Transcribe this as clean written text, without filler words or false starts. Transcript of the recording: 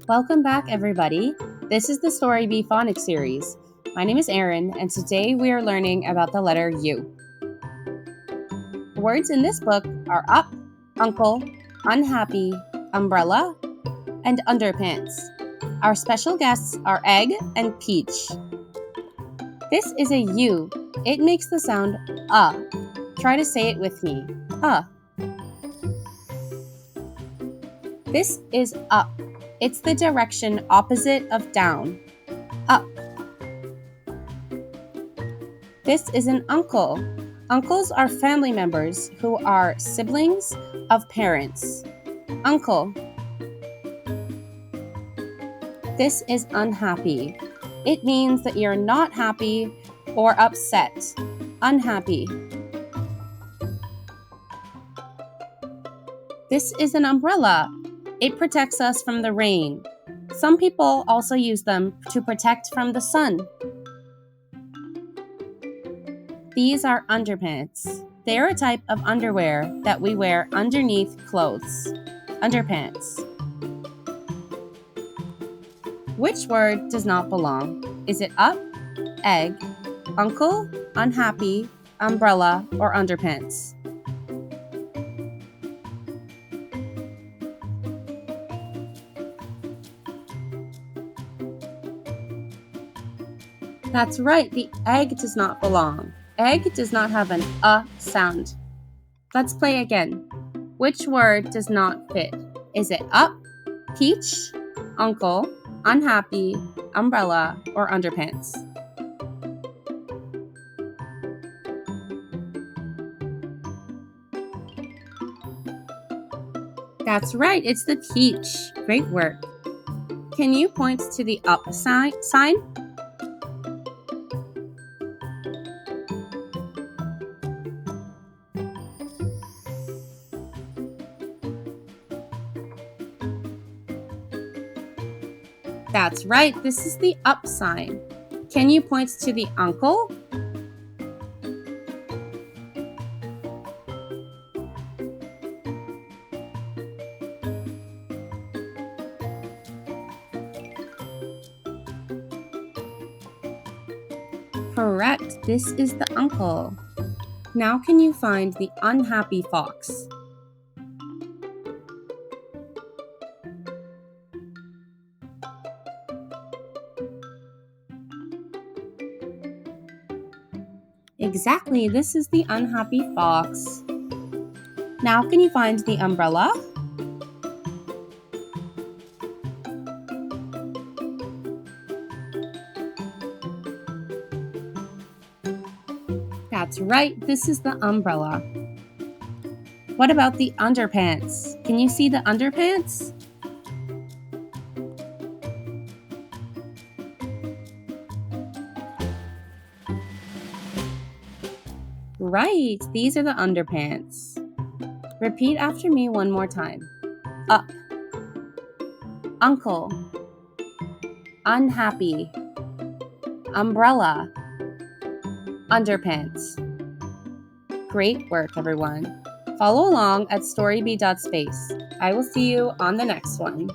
Welcome back, everybody. This is the Storybee Phonics series. My name is Erin, and today we are learning about the letter U. Words in this book are up, uncle, unhappy, umbrella, and underpants. Our special guests are egg and peach. This is a U. It makes the sound Try to say it with me. This is up. It's the direction opposite of down. Up. This is an uncle. Uncles are family members who are siblings of parents. Uncle. This is unhappy. It means that you're not happy or upset. Unhappy. This is an umbrella. It protects us from the rain. Some people also use them to protect from the sun. These are underpants. They are a type of underwear that we wear underneath clothes. Underpants. Which word does not belong? Is it up, egg, uncle, unhappy, umbrella, or underpants? That's right, the egg does not belong. Egg does not have an sound. Let's play again. Which word does not fit? Is it up, peach, uncle, unhappy, umbrella, or underpants? That's right, it's the peach. Great work. Can you point to the up sign? That's right, this is the up sign. Can you point to the uncle? Correct, this is the uncle. Now can you find the unhappy fox? Exactly, this is the unhappy fox. Now can you find the umbrella? That's right, this is the umbrella. What about the underpants? Can you see the underpants? Right, these are the underpants. Repeat after me one more time. Up, uncle, unhappy, umbrella, underpants. Great work, everyone. Follow along at storybee.space. I will see you on the next one.